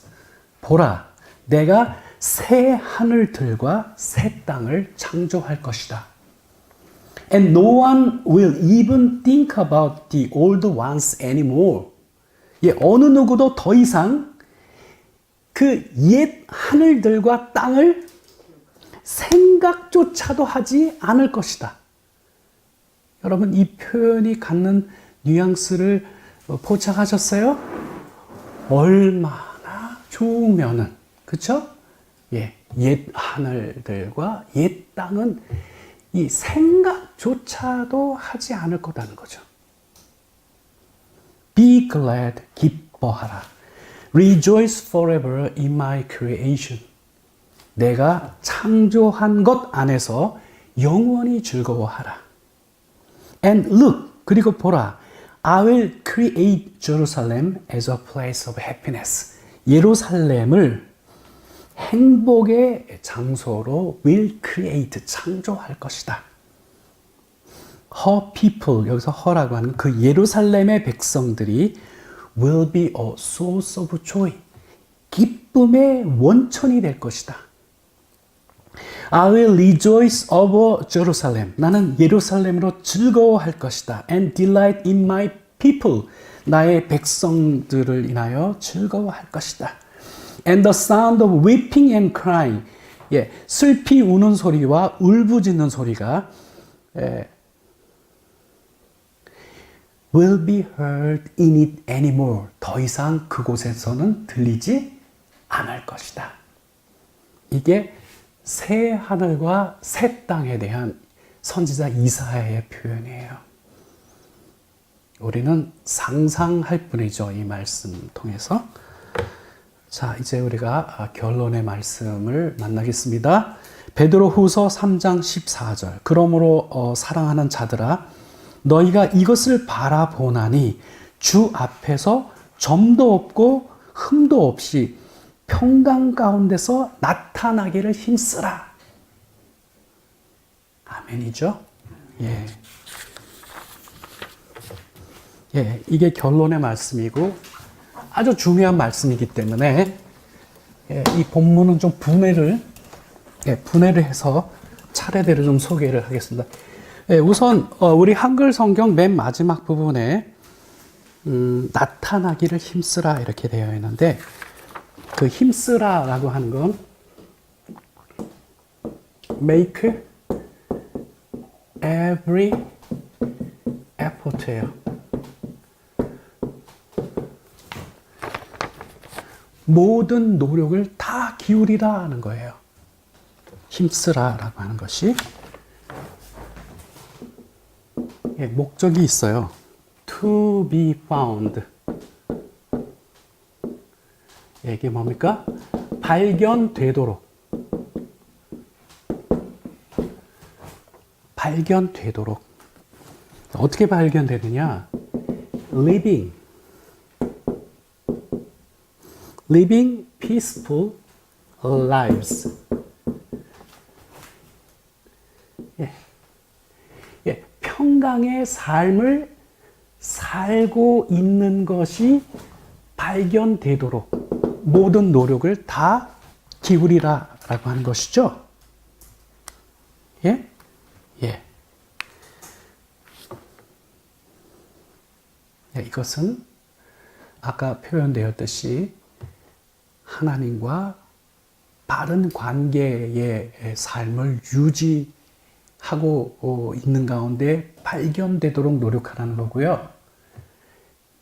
A: 보라, 내가 새 하늘들과 새 땅을 창조할 것이다. And no one will even think about the old ones anymore. 예, 어느 누구도 더 이상 그 옛 하늘들과 땅을 생각조차도 하지 않을 것이다. 여러분, 이 표현이 갖는 뉘앙스를 포착하셨어요? 얼마나 좋으면은, 그쵸? 예, 옛 하늘들과 옛 땅은 이 생각조차도 하지 않을 거라는 거죠. Be glad, 기뻐하라. Rejoice forever in my creation. 내가 창조한 것 안에서 영원히 즐거워하라. And look, 그리고 보라. I will create Jerusalem as a place of happiness. 예루살렘을 행복의 장소로 will create, 창조할 것이다. Her people, 여기서 her라고 하는 그 예루살렘의 백성들이 will be a source of joy, 기쁨의 원천이 될 것이다. I will rejoice over Jerusalem. 나는 예루살렘으로 즐거워할 것이다. And delight in my people. 나의 백성들을 인하여 즐거워할 것이다. And the sound of weeping and crying. 예, 슬피 우는 소리와 울부짖는 소리가 will be heard in it anymore. 더 이상 그곳에서는 들리지 않을 것이다. 이게 새 하늘과 새 땅에 대한 선지자 이사야의 표현이에요. 우리는 상상할 뿐이죠. 이 말씀 통해서. 자, 이제 우리가 결론의 말씀을 만나겠습니다. 베드로후서 3장 14절. 그러므로 사랑하는 자들아, 너희가 이것을 바라보나니 주 앞에서 점도 없고 흠도 없이 평강 가운데서 나타나기를 힘쓰라. 아멘이죠? 예. 예, 이게 결론의 말씀이고 아주 중요한 말씀이기 때문에 예, 이 본문은 좀 분해를 해서 차례대로 좀 소개를 하겠습니다. 예, 우선 우리 한글 성경 맨 마지막 부분에 나타나기를 힘쓰라 이렇게 되어 있는데 그 힘쓰라라고 하는 건 make every effort예요. 모든 노력을 다 기울이라 하는 거예요. 힘쓰라라고 하는 것이 예, 목적이 있어요. To be found. 이게 뭡니까? 발견되도록. 발견되도록. 어떻게 발견되느냐? Living peaceful lives. 예. 예, 평강의 삶을 살고 있는 것이 발견되도록 모든 노력을 다 기울이라 라고 하는 것이죠. 예? 예. 예, 이것은 아까 표현되었듯이 하나님과 바른 관계의 삶을 유지하고 있는 가운데 발견되도록 노력하라는 거고요.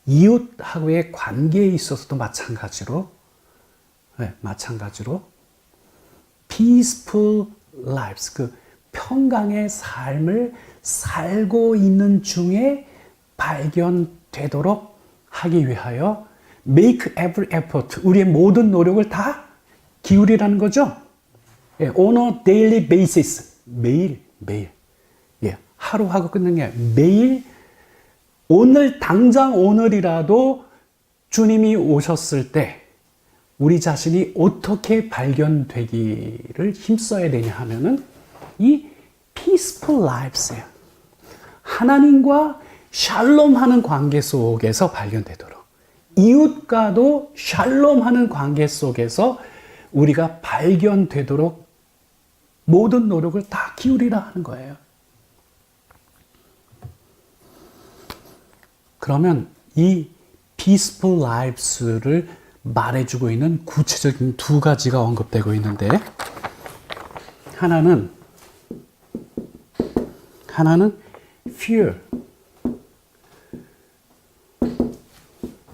A: 이웃하고의 관계에 있어서도 마찬가지로 peaceful lives, 그 평강의 삶을 살고 있는 중에 발견되도록 하기 위하여 make every effort, 우리의 모든 노력을 다 기울이라는 거죠. On a daily basis, 매일. 하루하고 끝나는 게 아니라 매일, 오늘 당장 오늘이라도 주님이 오셨을 때 우리 자신이 어떻게 발견되기를 힘써야 되냐 하면은 이 peaceful lives예요. 하나님과 샬롬하는 관계 속에서 발견되도록, 이웃과도 샬롬하는 관계 속에서 우리가 발견되도록 모든 노력을 다 기울이라 하는 거예요. 그러면 이 peaceful lives를 말해주고 있는 구체적인 두 가지가 언급되고 있는데, 하나는 fear,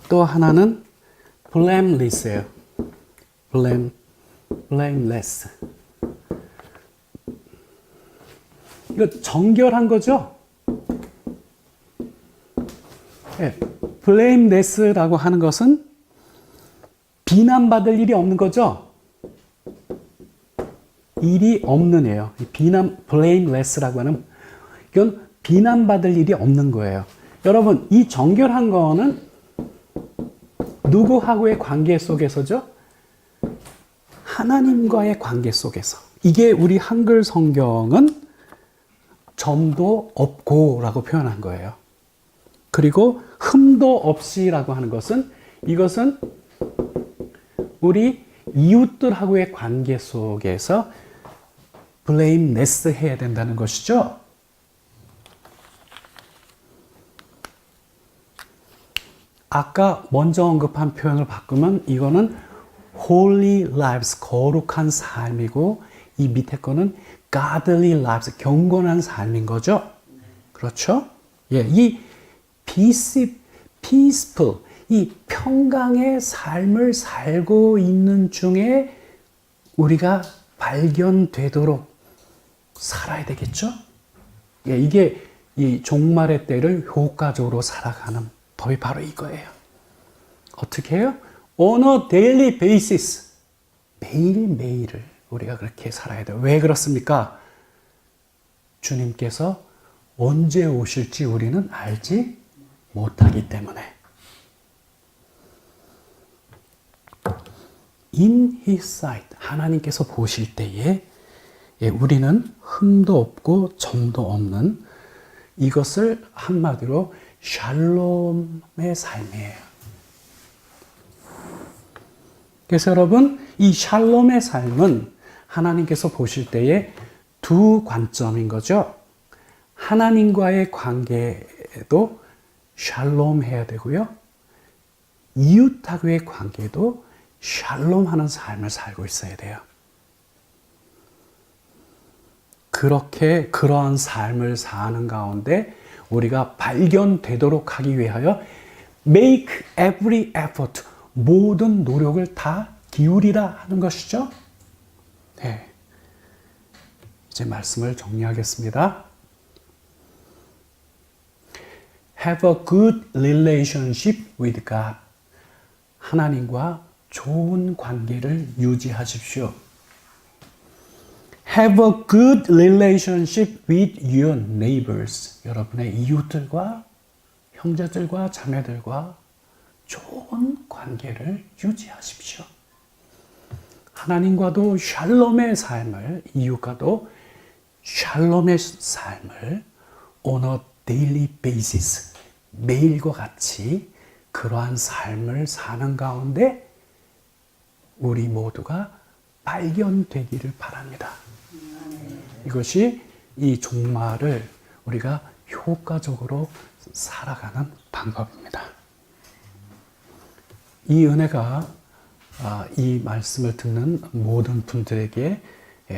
A: 또 하나는 blameless예요. blameless. 이거 정결한 거죠? blameless라고 하는 것은 비난받을 일이 없는 거죠? 일이 없는 애요. blameless라고 하는, 이건 비난받을 일이 없는 거예요. 여러분, 이 정결한 거는 누구하고의 관계 속에서죠? 하나님과의 관계 속에서. 이게 우리 한글 성경은 점도 없고라고 표현한 거예요. 그리고 흠도 없이라고 하는 것은, 이것은 우리 이웃들하고의 관계 속에서 blameless 해야 된다는 것이죠. 아까 먼저 언급한 표현을 바꾸면 이거는 holy lives, 거룩한 삶이고, 이 밑에 거는 godly lives, 경건한 삶인 거죠. 그렇죠? 이 peaceful, 이 평강의 삶을 살고 있는 중에 우리가 발견되도록 살아야 되겠죠? 이게 이 종말의 때를 효과적으로 살아가는 법이 바로 이거예요. 어떻게 해요? On a daily basis. 매일매일을 우리가 그렇게 살아야 돼요. 왜 그렇습니까? 주님께서 언제 오실지 우리는 알지 못하기 때문에. In His sight, 하나님께서 보실 때에 우리는 흠도 없고 점도 없는, 이것을 한마디로 샬롬의 삶이에요. 그래서 여러분, 이 샬롬의 삶은 하나님께서 보실 때에 두 관점인 거죠. 하나님과의 관계도 샬롬해야 되고요, 이웃하고의 관계도 샬롬하는 삶을 살고 있어야 돼요. 그러한 삶을 사는 가운데 우리가 발견되도록 하기 위하여 make every effort, 모든 노력을 다 기울이라 하는 것이죠. 네. 이제 말씀을 정리하겠습니다. Have a good relationship with God. 하나님과 좋은 관계를 유지하십시오. Have a good relationship with your neighbors. 여러분의 이웃들과 형제들과 자매들과 좋은 관계를 유지하십시오. 하나님과도 샬롬의 삶을, 이웃과도 샬롬의 삶을 on a daily basis, 매일과 같이 그러한 삶을 사는 가운데 우리 모두가 발견되기를 바랍니다. 이것이 이 종말을 우리가 효과적으로 살아가는 방법입니다. 이 은혜가 이 말씀을 듣는 모든 분들에게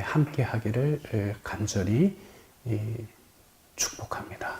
A: 함께 하기를 간절히 축복합니다.